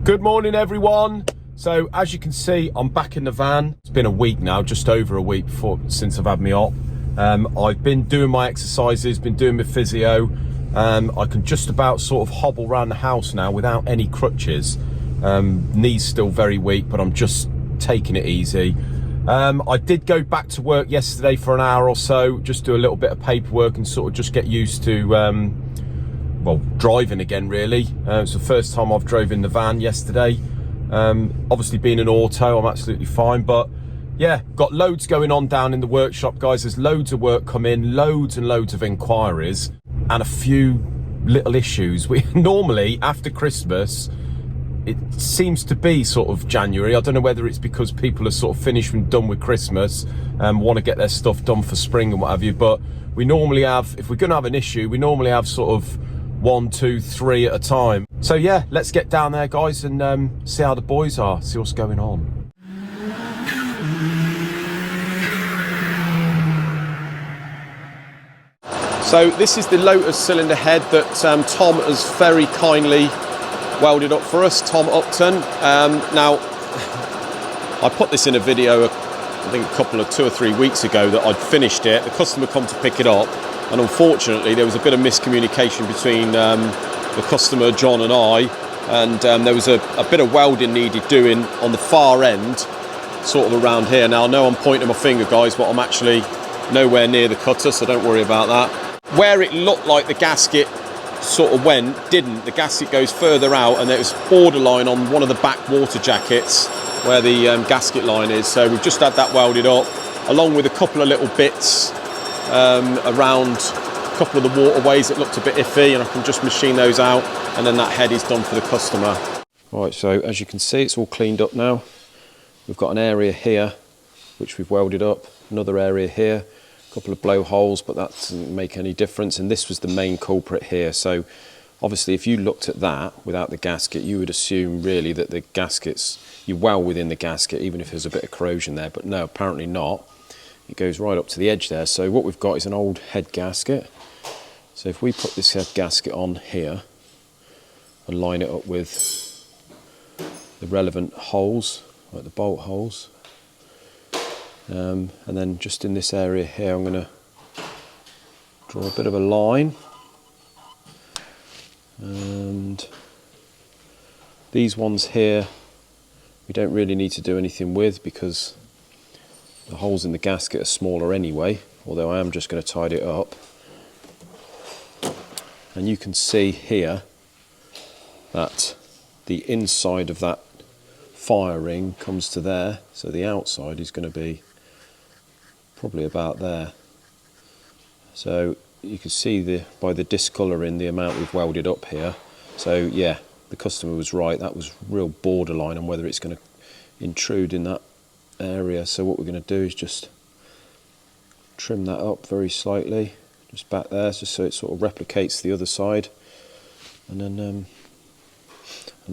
Good morning, everyone. So as you can see, I'm back in the van. It's been a week now, just over a week since I've had me op. I've been doing my exercises, been doing my physio. I can just about sort of hobble around the house now without any crutches. Knees still very weak, but I'm just taking it easy. I did go back to work yesterday for an hour or so, just do a little bit of paperwork and sort of just get used to well, driving again really. It's the first time I've drove in the van yesterday. Obviously being an auto, I'm absolutely fine, but yeah, got loads going on down in the workshop, guys. There's loads of work come in, loads and loads of inquiries, and a few little issues. We normally, after Christmas, it seems to be sort of January. I don't know whether it's because people are sort of finished and done with Christmas and want to get their stuff done for spring and what have you, but we normally have, if we're going to have an issue, we normally have sort of 1, 2, 3 at a time. So yeah, let's get down there, guys, and see how the boys are, see what's going on. So this is the Lotus cylinder head that Tom has very kindly welded up for us, Tom Upton. Now, I put this in a video, I think a couple of 2 or 3 weeks ago, that I'd finished it. The customer come to pick it up, and unfortunately there was a bit of miscommunication between the customer, John, and I, and there was a bit of welding needed doing on the far end, sort of around here. Now I know I'm pointing my finger, guys, but I'm actually nowhere near the cutter, so don't worry about that. Where it looked like the gasket sort of went, didn't. The gasket goes further out, and it was borderline on one of the back water jackets where the gasket line is. So we've just had that welded up, along with a couple of little bits around a couple of the waterways that looked a bit iffy, and I can just machine those out, and then that head is done for the customer. Right, so as you can see, it's all cleaned up now. We've got an area here which we've welded up, another area here, a couple of blow holes, but that doesn't make any difference, and this was the main culprit here. So obviously if you looked at that without the gasket, you would assume really that the gaskets, you're well within the gasket, even if there's a bit of corrosion there, but no, apparently not. It goes right up to the edge there. So what we've got is an old head gasket. So if we put this head gasket on here and line it up with the relevant holes, like the bolt holes, and then just in this area here, I'm going to draw a bit of a line, and these ones here we don't really need to do anything with because the holes in the gasket are smaller anyway, although I am just going to tidy it up. And you can see here that the inside of that fire ring comes to there, so the outside is going to be probably about there. So you can see by the discolouring the amount we've welded up here. So yeah, the customer was right, that was real borderline on whether it's going to intrude in that area. So what we're going to do is just trim that up very slightly, just back there, just so it sort of replicates the other side, and then and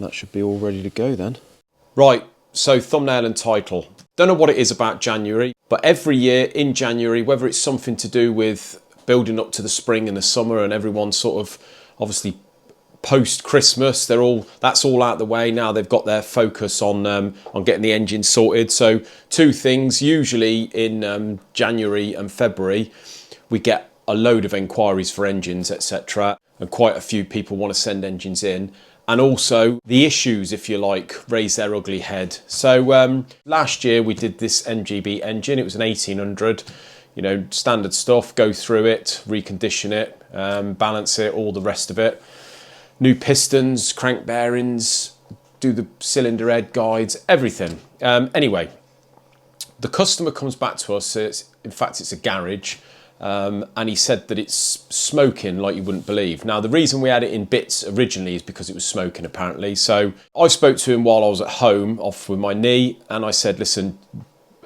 that should be all ready to go then. Right, so thumbnail and title. Don't know what it is about January, but every year in January, whether it's something to do with building up to the spring and the summer, and everyone's sort of obviously post-Christmas, that's all out the way now. They've got their focus on getting the engine sorted. So 2 things, usually in January and February, we get a load of inquiries for engines, etc. And quite a few people want to send engines in. And also the issues, if you like, raise their ugly head. So last year we did this MGB engine. It was an 1800, you know, standard stuff, go through it, recondition it, balance it, all the rest of it. New pistons, crank bearings, do the cylinder head guides, everything. Anyway, the customer comes back to us. In fact, it's a garage, and he said that it's smoking like you wouldn't believe. Now, the reason we had it in bits originally is because it was smoking, apparently. So I spoke to him while I was at home, off with my knee, and I said, listen,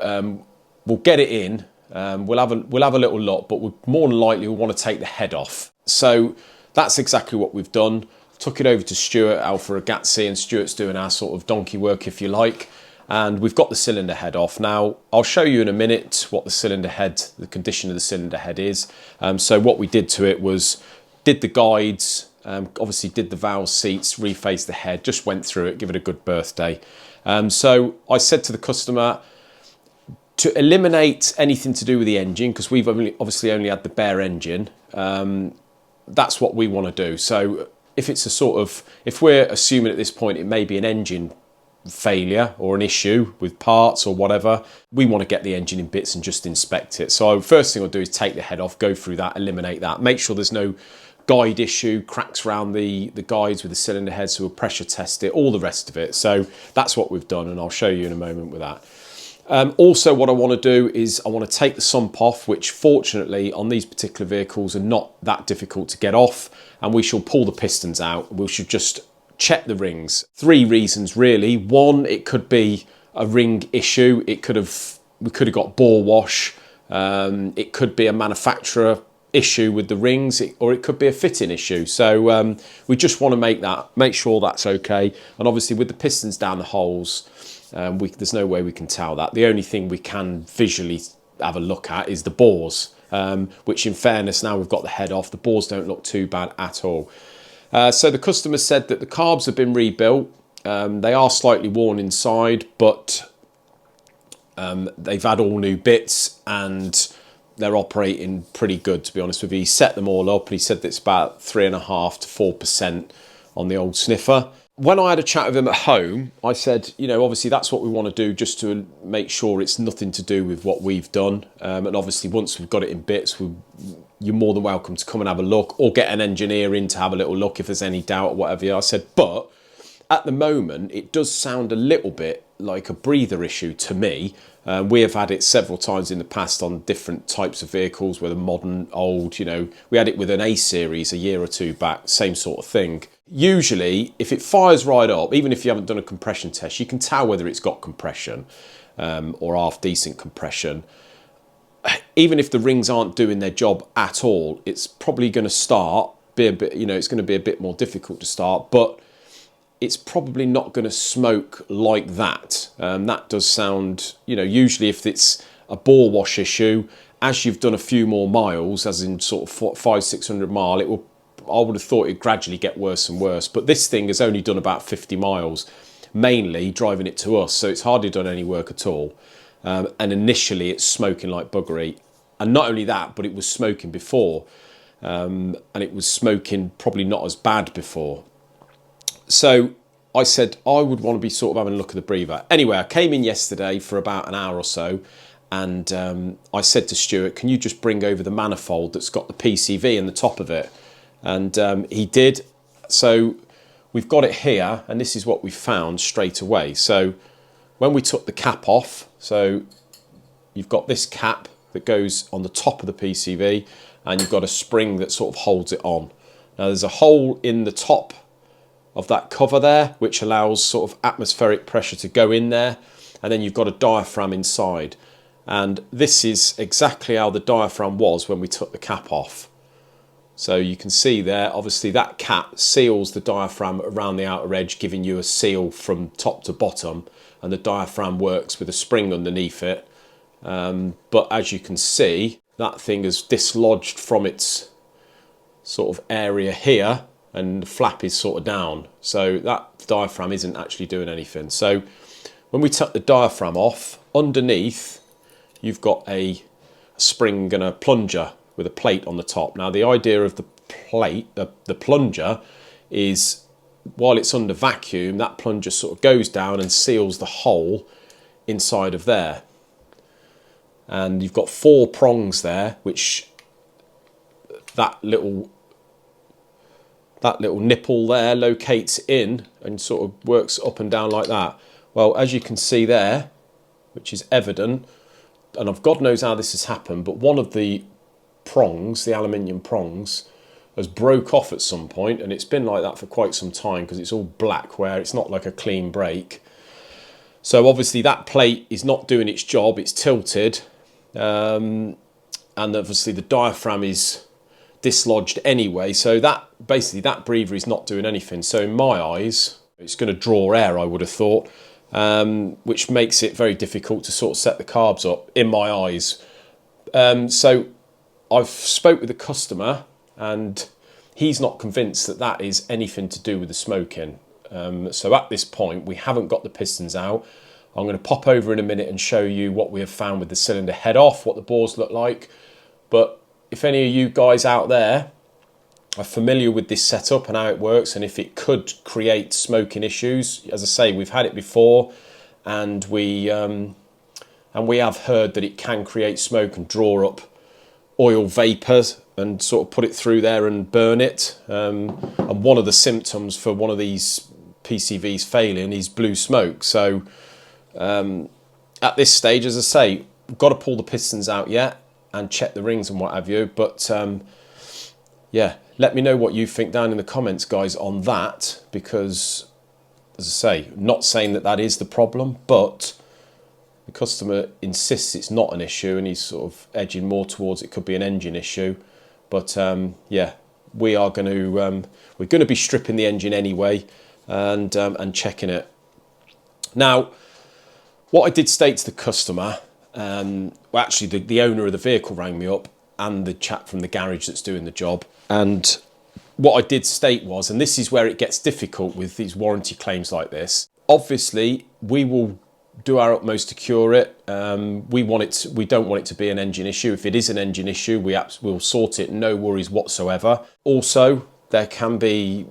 we'll get it in. We'll have a little lot, but more than likely we'll want to take the head off. So that's exactly what we've done. Took it over to Stuart, Alfa Ragazzi, and Stuart's doing our sort of donkey work, if you like. And we've got the cylinder head off. Now, I'll show you in a minute what the cylinder head, the condition of the cylinder head is. So what we did to it was, did the guides, Obviously did the valve seats, refaced the head, just went through it, give it a good birthday. So I said to the customer, to eliminate anything to do with the engine, because we've obviously only had the bare engine, that's what we want to do. So if it's a sort of, if we're assuming at this point it may be an engine failure or an issue with parts or whatever, we want to get the engine in bits and just inspect it. So first thing I'll do is take the head off, go through that, eliminate that, make sure there's no guide issue, cracks around the guides with the cylinder head, so we'll pressure test it, all the rest of it. So that's what we've done, and I'll show you in a moment with that. Also, what I want to do is I want to take the sump off, which fortunately on these particular vehicles are not that difficult to get off, and we shall pull the pistons out. We should just check the rings. 3 reasons really. One, it could be a ring issue. We could have got bore wash. It could be a manufacturer issue with the rings, or it could be a fitting issue. So we just want to make sure that's okay. And obviously with the pistons down the holes, there's no way we can tell that. The only thing we can visually have a look at is the bores, which in fairness, now we've got the head off, the bores don't look too bad at all. So the customer said that the carbs have been rebuilt. They are slightly worn inside, but they've had all new bits and they're operating pretty good, to be honest with you. He set them all up and he said that it's about 3.5 to 4% on the old sniffer. When I had a chat with him at home, I said, you know, obviously that's what we want to do, just to make sure it's nothing to do with what we've done. And obviously once we've got it in bits, you're more than welcome to come and have a look, or get an engineer in to have a little look if there's any doubt or whatever. I said, but at the moment, it does sound a little bit like a breather issue to me. We have had it several times in the past on different types of vehicles, whether modern, old, you know. We had it with an A-Series a year or 2 back, same sort of thing. Usually, if it fires right up, even if you haven't done a compression test, you can tell whether it's got compression or half decent compression. Even if the rings aren't doing their job at all, it's probably going to be a bit, you know, it's going to be a bit more difficult to start, but it's probably not going to smoke like that. That does sound, you know, usually if it's a bore wash issue, as you've done a few more miles, as in sort of 500-600 mile, I would have thought it'd gradually get worse and worse. But this thing has only done about 50 miles, mainly driving it to us, so it's hardly done any work at all. And initially it's smoking like buggery. And not only that, but it was smoking before. And it was smoking probably not as bad before. So I said I would want to be sort of having a look at the breather. Anyway, I came in yesterday for about an hour or so, and I said to Stuart, can you just bring over the manifold that's got the PCV in the top of it? And he did. So we've got it here, and this is what we found straight away. So when we took the cap off, so you've got this cap that goes on the top of the PCV, and you've got a spring that sort of holds it on. Now there's a hole in the top of that cover there, which allows sort of atmospheric pressure to go in there, and then you've got a diaphragm inside. And this is exactly how the diaphragm was when we took the cap off. So you can see there, obviously that cap seals the diaphragm around the outer edge, giving you a seal from top to bottom, and the diaphragm works with a spring underneath it. But as you can see, that thing is dislodged from its sort of area here, and the flap is sort of down. So that diaphragm isn't actually doing anything. So when we took the diaphragm off, underneath you've got a spring and a plunger with a plate on the top. Now the idea of the plate, the plunger, is while it's under vacuum, that plunger sort of goes down and seals the hole inside of there. And you've got 4 prongs there, which that little nipple there locates in and sort of works up and down like that. Well, as you can see there, which is evident, and God knows how this has happened, but one of the prongs, the aluminium prongs, has broke off at some point, and it's been like that for quite some time because it's all black, where it's not like a clean break. So obviously that plate is not doing its job, it's tilted, and obviously the diaphragm is dislodged anyway, so that basically that breather is not doing anything. So in my eyes, it's going to draw air, I would have thought, which makes it very difficult to sort of set the carbs up, in my eyes. So I've spoke with the customer, and he's not convinced that that is anything to do with the smoking. So at this point, we haven't got the pistons out. I'm going to pop over in a minute and show you what we have found with the cylinder head off, what the bores look like. But if any of you guys out there are familiar with this setup and how it works, and if it could create smoking issues, as I say, we've had it before, and we have heard that it can create smoke and draw up oil vapours and sort of put it through there and burn it. And one of the symptoms for one of these PCVs failing is blue smoke. So at this stage, as I say, we've got to pull the pistons out yet and check the rings and what have you. But yeah, let me know what you think down in the comments, guys, on that, because, as I say, not saying that that is the problem, but the customer insists it's not an issue, and he's sort of edging more towards it could be an engine issue. But yeah, we're going to be stripping the engine anyway and checking it. Now, what I did state to the customer, well, actually the owner of the vehicle rang me up, and the chap from the garage that's doing the job. And what I did state was, and this is where it gets difficult with these warranty claims like this, obviously we will do our utmost to cure it. We don't want it to be an engine issue. If it is an engine issue, we'll sort it, no worries whatsoever. Also, there can be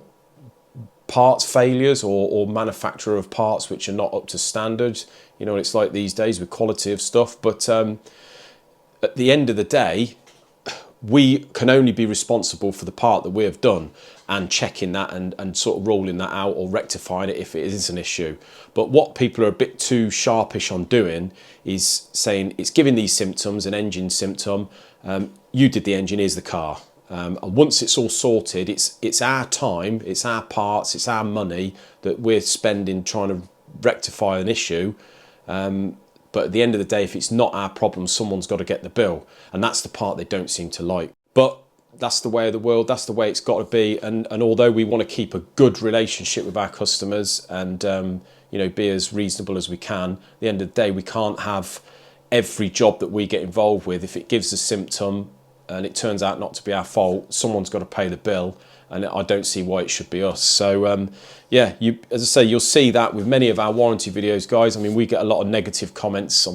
parts failures or manufacturer of parts which are not up to standard. You know, it's like these days with quality of stuff. But at the end of the day, we can only be responsible for the part that we have done and checking that and sort of ruling that out or rectifying it if it is an issue. But what people are a bit too sharpish on doing is saying it's giving these symptoms, an engine symptom, you did the engine, here's the car. And once it's all sorted, it's our time, it's our parts, it's our money that we're spending trying to rectify an issue. But at the end of the day, if it's not our problem, someone's got to get the bill. And that's the part they don't seem to like. But that's the way of the world. That's the way it's got to be. And although we want to keep a good relationship with our customers and you know, be as reasonable as we can, at the end of the day, we can't have every job that we get involved with. If it gives a symptom and it turns out not to be our fault, someone's got to pay the bill. And I don't see why it should be us. So yeah, as I say, you'll see that with many of our warranty videos, guys. I mean, we get a lot of negative comments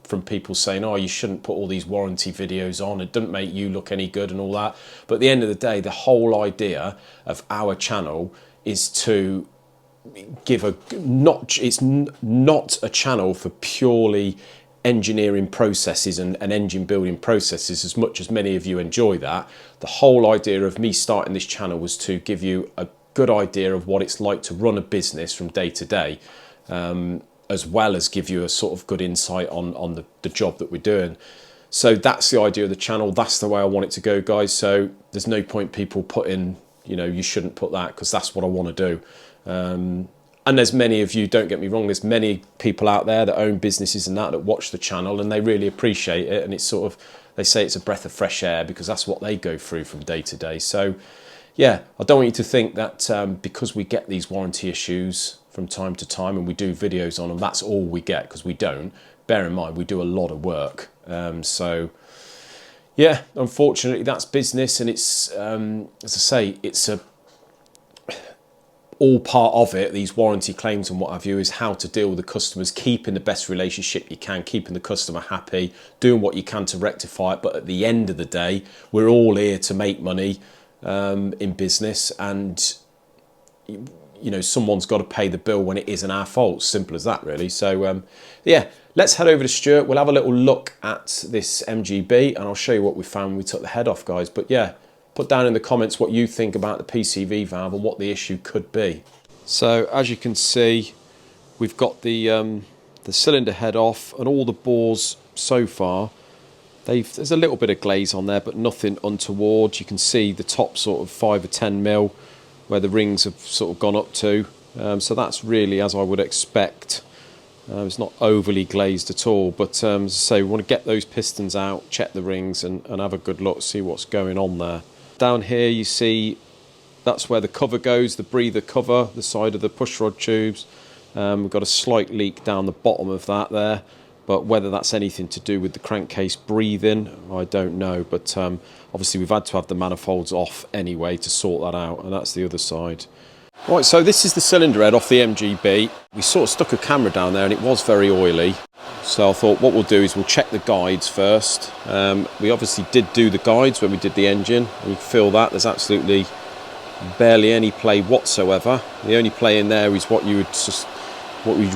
from people saying, oh, you shouldn't put all these warranty videos on, it doesn't make you look any good and all that. But at the end of the day, the whole idea of our channel is to give it's not a channel for purely engineering processes and engine building processes, as much as many of you enjoy that. The whole idea of me starting this channel was to give you a good idea of what it's like to run a business from day to day, as well as give you a sort of good insight on the job that we're doing. So that's the idea of the channel. That's the way I want it to go, guys. So there's no point people putting, you know, you shouldn't put that, because that's what I want to do. And there's many of you, don't get me wrong, there's many people out there that own businesses and that watch the channel, and they really appreciate it. And it's sort of, they say it's a breath of fresh air because that's what they go through from day to day. So yeah, I don't want you to think that because we get these warranty issues from time to time and we do videos on them, that's all we get, because we don't. Bear in mind, we do a lot of work. So yeah, unfortunately that's business, and it's, as I say, it's all part of it. These warranty claims and what have you is how to deal with the customers, keeping the best relationship you can, keeping the customer happy, doing what you can to rectify it. But at the end of the day, we're all here to make money in business, and you know, someone's got to pay the bill when it isn't our fault. Simple as that, really. So yeah, let's head over to Stuart. We'll have a little look at this MGB and I'll show you what we found when we took the head off, guys. But yeah, put down in the comments what you think about the PCV valve and what the issue could be. So as you can see, we've got the cylinder head off, and all the bores so far, there's a little bit of glaze on there, but nothing untoward. You can see the top sort of 5 or 10 mil where the rings have sort of gone up to. So that's really as I would expect. It's not overly glazed at all, but as I say, we want to get those pistons out, check the rings, and have a good look, see what's going on there. Down here you see that's where the cover goes, the breather cover, the side of the pushrod tubes. We've got a slight leak down the bottom of that there, but whether that's anything to do with the crankcase breathing, I don't know. But obviously we've had to have the manifolds off anyway to sort that out, and that's the other side. Right, so this is the cylinder head off the MGB. We sort of stuck a camera down there and it was very oily. So I thought what we'll do is we'll check the guides first. We obviously did do the guides when we did the engine. We feel that there's absolutely barely any play whatsoever. The only play in there is what you'd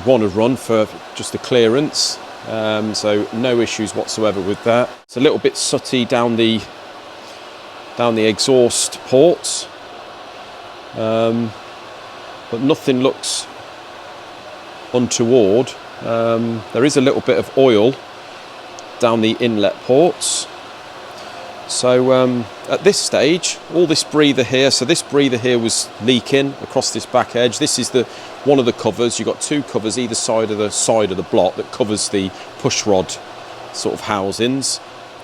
want to run for just the clearance. So no issues whatsoever with that. It's a little bit sooty down the exhaust ports, but nothing looks untoward. There is a little bit of oil down the inlet ports. So at this stage, all this breather here, so this breather here was leaking across this back edge. This is one of the covers. You've got two covers either side of the block that covers the push rod sort of housings.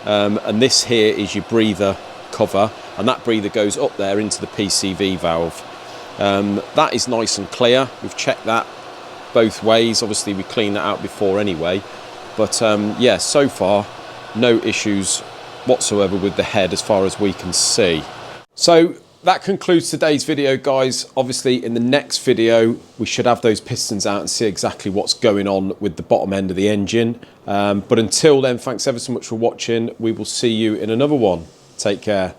And this here is your breather cover, and that breather goes up there into the PCV valve. That is nice and clear. We've checked that both ways. Obviously we cleaned that out before anyway, but yeah, so far no issues whatsoever with the head as far as we can see. So that concludes today's video, guys. Obviously in the next video we should have those pistons out and see exactly what's going on with the bottom end of the engine, but until then, thanks ever so much for watching. We will see you in another one. Take care.